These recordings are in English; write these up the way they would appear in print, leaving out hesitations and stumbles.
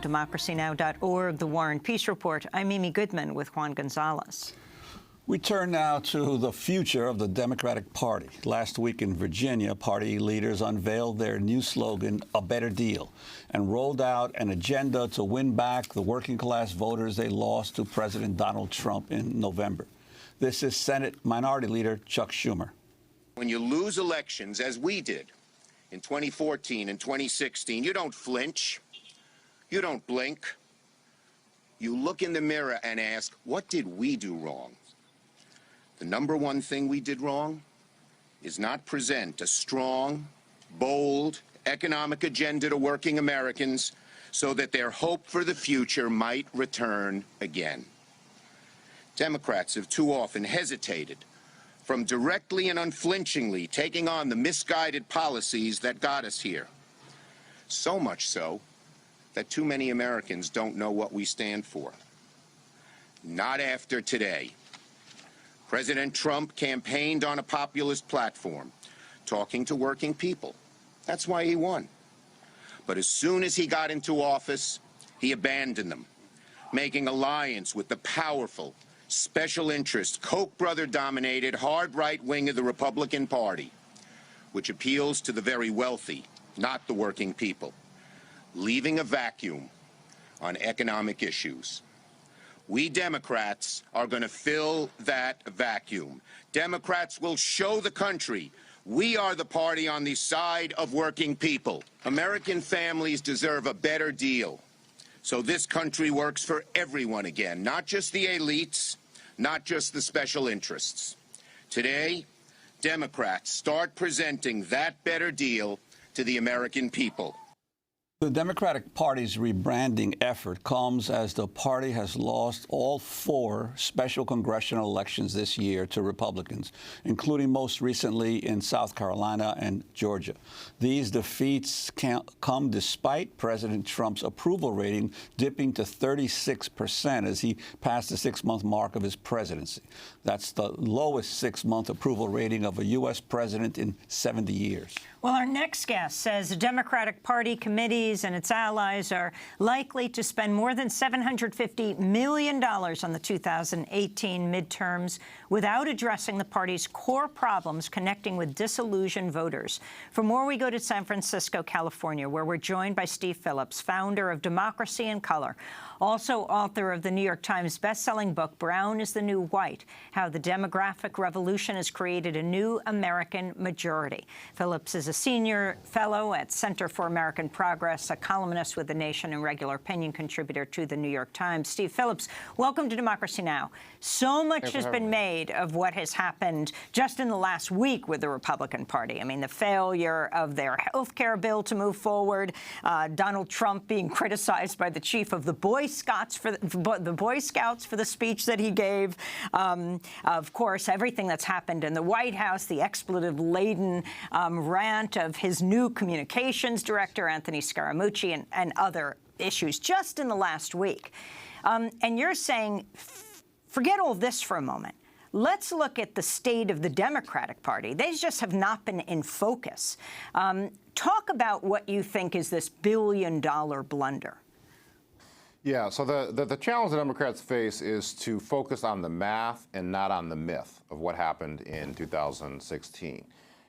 DemocracyNow.org, The War and Peace Report. I'm Mimi Goodman with Juan Gonzalez. We turn now to the future of the Democratic Party. Last week in Virginia, party leaders unveiled their new slogan, A Better Deal, and rolled out an agenda to win back the working-class voters they lost to President Donald Trump in November. This is Senate Minority Leader Chuck Schumer. When you lose elections, as we did in 2014 and 2016, you don't flinch. You don't blink. You look in the mirror and ask, what did we do wrong? The number one thing we did wrong is not present a strong, bold economic agenda to working Americans so that their hope for the future might return again. Democrats have too often hesitated from directly and unflinchingly taking on the misguided policies that got us here. So much so that too many Americans don't know what we stand for. Not after today. President Trump campaigned on a populist platform, talking to working people. That's why he won. But as soon as he got into office, he abandoned them, making alliance with the powerful, special interest, Koch brother-dominated, hard right wing of the Republican Party, which appeals to the very wealthy, not the working people, leaving a vacuum on economic issues. We Democrats are going to fill that vacuum. Democrats will show the country we are the party on the side of working people. American families deserve a better deal. So this country works for everyone again, not just the elites, not just the special interests. Today, Democrats start presenting that better deal to the American people. The Democratic Party's rebranding effort comes as the party has lost all 4 special congressional elections this year to Republicans, including most recently in South Carolina and Georgia. These defeats come despite President Trump's approval rating dipping to 36% as he passed the 6-month mark of his presidency. That's the lowest 6-month approval rating of a U.S. president in 70 years. Well, our next guest says the Democratic Party committees and its allies are likely to spend more than $750 million on the 2018 midterms without addressing the party's core problems connecting with disillusioned voters. For more, we go to San Francisco, California, where we're joined by Steve Phillips, founder of Democracy in Color, also author of the New York Times bestselling book, Brown is the New White, How the Demographic Revolution Has Created a New American Majority. Phillips is a senior fellow at Center for American Progress, a columnist with The Nation and regular opinion contributor to the New York Times. Steve Phillips, welcome to Democracy Now! So much has been made of what has happened just in the last week with the Republican Party. I mean, the failure of their health care bill to move forward, Donald Trump being criticized by the chief of the Boy Scouts for the speech that he gave. Of course, everything that's happened in the White House, the expletive-laden rant of his new communications director, Anthony Scaramucci, and other issues just in the last week. And you're saying, forget all this for a moment. Let's look at the state of the Democratic Party. They just have not been in focus. Talk about what you think is this billion-dollar blunder. Yeah, so the challenge the Democrats face is to focus on the math and not on the myth of what happened in 2016.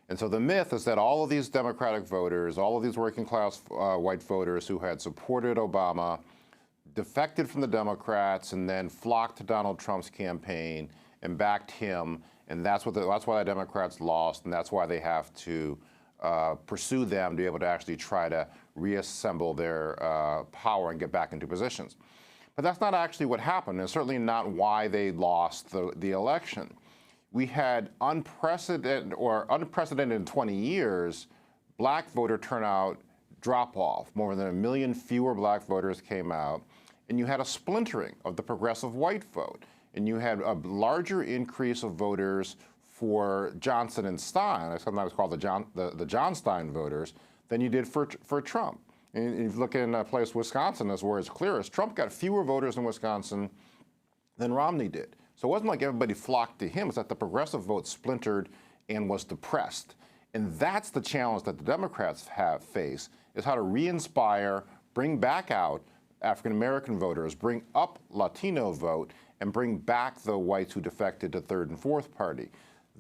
And so the myth is that all of these Democratic voters, all of these working-class white voters who had supported Obama, defected from the Democrats and then flocked to Donald Trump's campaign and backed him, and that's why the Democrats lost, and that's why they have to pursue them to be able to actually try to reassemble their power and get back into positions. But that's not actually what happened, and certainly not why they lost the election. We had unprecedented in 20 years, black voter turnout drop off. More than 1 million fewer black voters came out, and you had a splintering of the progressive white vote, and you had a larger increase of voters for Johnson and Stein, I sometimes call the John Stein voters, than you did for Trump. And if you look in a place, Wisconsin, is where it's clearest. Trump got fewer voters in Wisconsin than Romney did. So it wasn't like everybody flocked to him. It's that the progressive vote splintered and was depressed. And that's the challenge that the Democrats face, is how to re-inspire, bring back out African American voters, bring up Latino vote, and bring back the whites who defected to third and fourth party.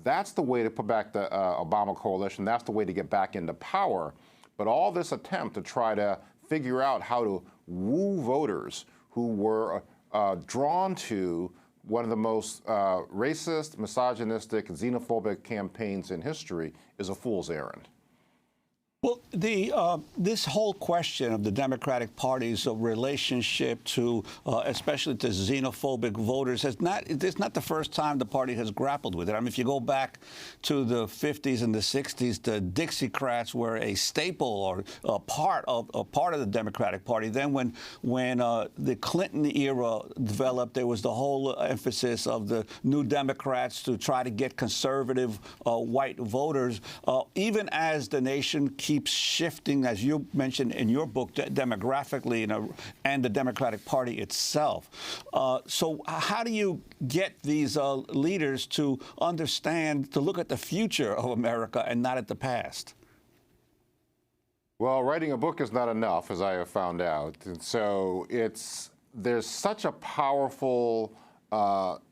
That's the way to put back the Obama coalition. That's the way to get back into power. But all this attempt to try to figure out how to woo voters who were drawn to one of the most racist, misogynistic, xenophobic campaigns in history is a fool's errand. Well, this whole question of the Democratic Party's relationship to, especially to xenophobic voters, it's not the first time the party has grappled with it. I mean, if you go back to the 50s and the 60s, the Dixiecrats were a staple or a part of the Democratic Party. Then when the Clinton era developed, there was the whole emphasis of the New Democrats to try to get conservative white voters, even as the nation keeps shifting, as you mentioned in your book, demographically, and the Democratic Party itself. So how do you get these leaders to understand, to look at the future of America and not at the past? Well, writing a book is not enough, as I have found out. And so there's such a powerful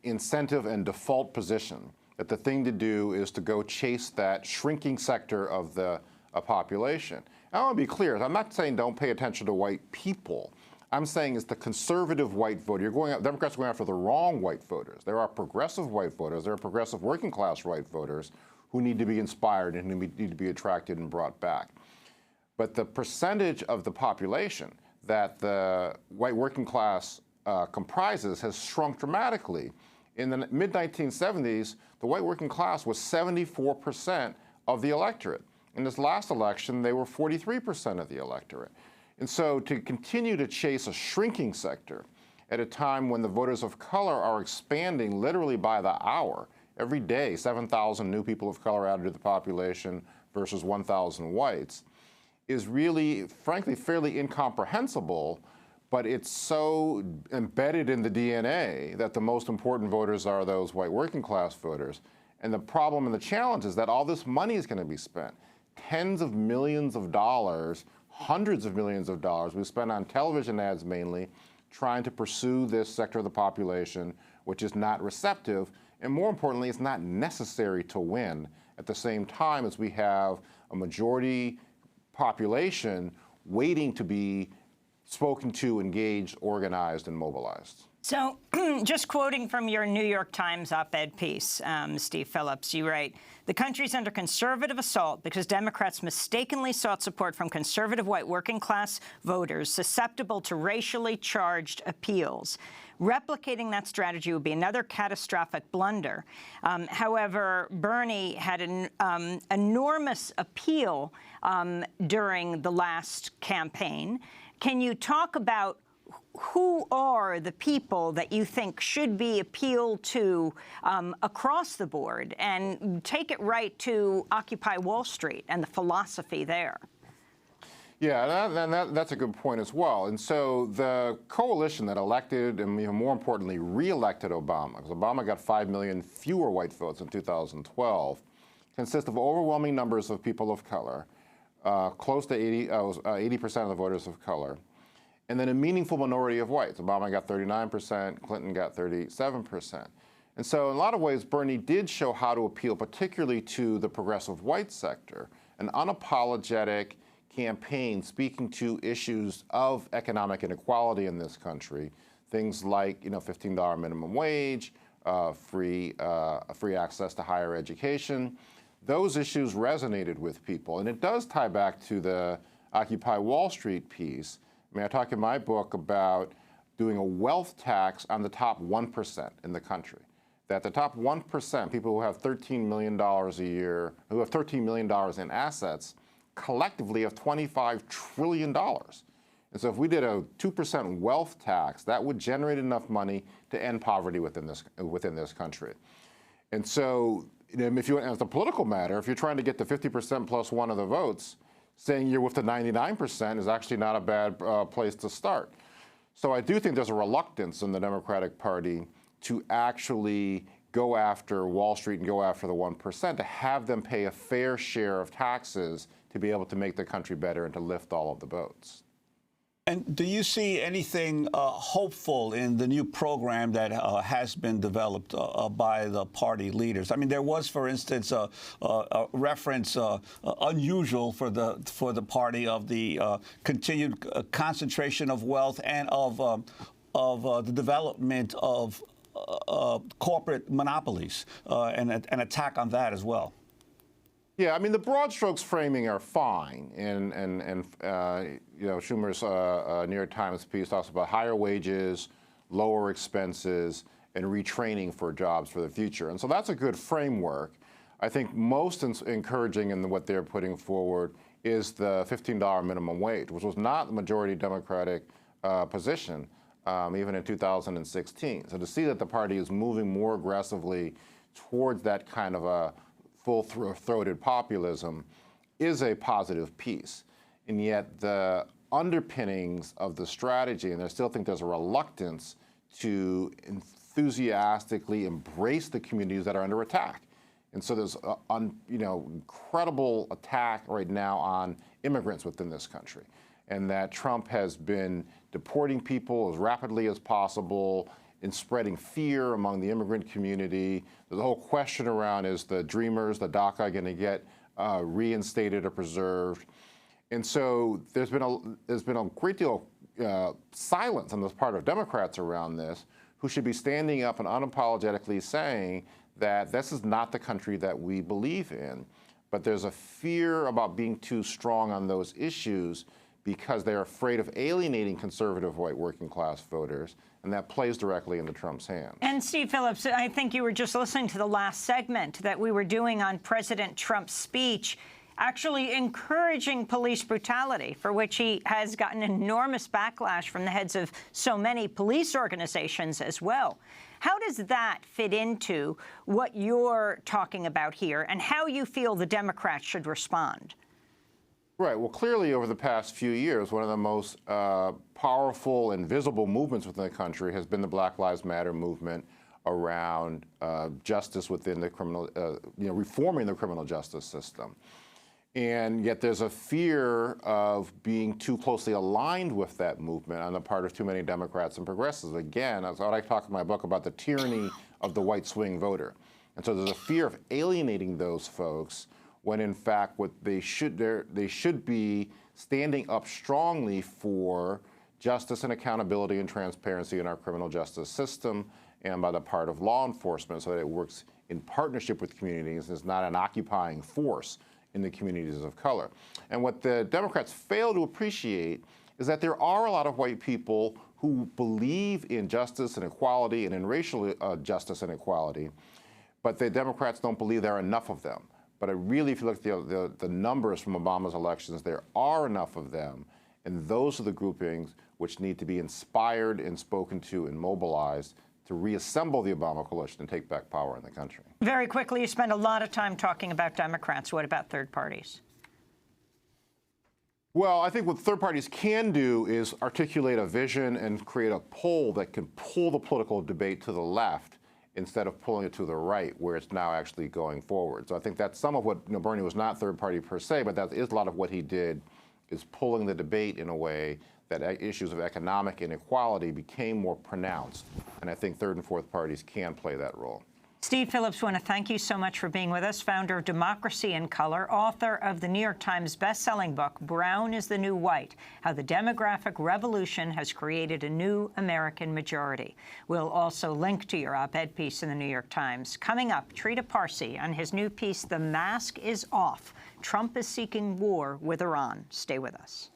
incentive and default position that the thing to do is to go chase that shrinking sector of the population. I want to be clear. I'm not saying don't pay attention to white people. I'm saying it's the conservative white voter. Democrats are going after the wrong white voters. There are progressive white voters. There are progressive working class white voters who need to be inspired and who need to be attracted and brought back. But the percentage of the population that the white working class comprises has shrunk dramatically. In the mid-1970s, the white working class was 74% of the electorate. In this last election, they were 43% of the electorate. And so to continue to chase a shrinking sector at a time when the voters of color are expanding literally by the hour, every day 7,000 new people of color added to the population versus 1,000 whites, is really, frankly, fairly incomprehensible, but it's so embedded in the DNA that the most important voters are those white working class voters. And the problem and the challenge is that all this money is going to be spent. Tens of millions of dollars, hundreds of millions of dollars we spend on television ads mainly, trying to pursue this sector of the population, which is not receptive, and more importantly, it's not necessary to win at the same time as we have a majority population waiting to be spoken to, engaged, organized, and mobilized. So just quoting from your New York Times op-ed piece, Steve Phillips, you write, "The country's under conservative assault because Democrats mistakenly sought support from conservative white working-class voters susceptible to racially charged appeals. Replicating that strategy would be another catastrophic blunder." However, Bernie had an enormous appeal during the last campaign. Can you talk about who are the people that you think should be appealed to across the board, and take it right to Occupy Wall Street and the philosophy there? Yeah, that's a good point as well. And so the coalition that elected and more importantly re-elected Obama, because Obama got 5 million fewer white votes in 2012, consists of overwhelming numbers of people of color, close to 80% of the voters of color, and then a meaningful minority of whites. Obama got 39%, Clinton got 37%. And so in a lot of ways, Bernie did show how to appeal particularly to the progressive white sector, an unapologetic campaign speaking to issues of economic inequality in this country, things like $15 minimum wage, free access to higher education. Those issues resonated with people, and it does tie back to the Occupy Wall Street piece. I mean, I talk in my book about doing a wealth tax on the top 1% in the country. That the top 1%, people who have $13 million a year, who have $13 million in assets, collectively have $25 trillion. And so if we did a 2% wealth tax, that would generate enough money to end poverty within this country. And so if you, as a political matter, if you're trying to get the 50% plus one of the votes, saying you're with the 99% is actually not a bad place to start. So I do think there's a reluctance in the Democratic Party to actually go after Wall Street and go after the 1%, to have them pay a fair share of taxes to be able to make the country better and to lift all of the boats. And do you see anything hopeful in the new program that has been developed by the party leaders? I mean, there was, for instance, a reference unusual for the party of the continued concentration of wealth and of the development of corporate monopolies and an attack on that as well. Yeah, I mean, the broad strokes framing are fine, and you know, Schumer's New York Times piece talks about higher wages, lower expenses, and retraining for jobs for the future. And so that's a good framework. I think most encouraging in what they're putting forward is the $15 minimum wage, which was not the majority Democratic position even in 2016. So to see that the party is moving more aggressively towards that kind of a full-throated populism is a positive piece. And yet the underpinnings of the strategy, and I still think there's a reluctance to enthusiastically embrace the communities that are under attack. And so there's an incredible attack right now on immigrants within this country, and that Trump has been deporting people as rapidly as possible and spreading fear among the immigrant community. There's a whole question around, is the Dreamers, the DACA, going to get reinstated or preserved? And so there's been a great deal of silence on the part of Democrats around this, who should be standing up and unapologetically saying that this is not the country that we believe in. But there's a fear about being too strong on those issues because they're afraid of alienating conservative white working class voters, and that plays directly into Trump's hands. And Steve Phillips, I think you were just listening to the last segment that we were doing on President Trump's speech, actually encouraging police brutality, for which he has gotten enormous backlash from the heads of so many police organizations as well. How does that fit into what you're talking about here and how you feel the Democrats should respond? Right. Well, clearly over the past few years, one of the most powerful and visible movements within the country has been the Black Lives Matter movement around justice within the criminal, reforming the criminal justice system. And yet there's a fear of being too closely aligned with that movement on the part of too many Democrats and progressives. Again, that's what I talk in my book about, the tyranny of the white swing voter. And so there's a fear of alienating those folks when in fact what they should be standing up strongly for justice and accountability and transparency in our criminal justice system and by the part of law enforcement, so that it works in partnership with communities and is not an occupying force in the communities of color. And what the Democrats fail to appreciate is that there are a lot of white people who believe in justice and equality and in racial justice and equality, but the Democrats don't believe there are enough of them. But really, if you look at the numbers from Obama's elections, there are enough of them, and those are the groupings which need to be inspired and spoken to and mobilized to reassemble the Obama coalition and take back power in the country. Very quickly, you spend a lot of time talking about Democrats. What about third parties? Well, I think what third parties can do is articulate a vision and create a pole that can pull the political debate to the left instead of pulling it to the right, where it's now actually going forward. So I think that's some of what, Bernie was not third party per se, but that is a lot of what he did, is pulling the debate in a way that issues of economic inequality became more pronounced. And I think third and fourth parties can play that role. Steve Phillips, I want to thank you so much for being with us, founder of Democracy in Color, author of the New York Times bestselling book, Brown is the New White, How the Demographic Revolution Has Created a New American Majority. We'll also link to your op-ed piece in the New York Times. Coming up, Trita Parsi on his new piece, The Mask is Off. Trump is seeking war with Iran. Stay with us.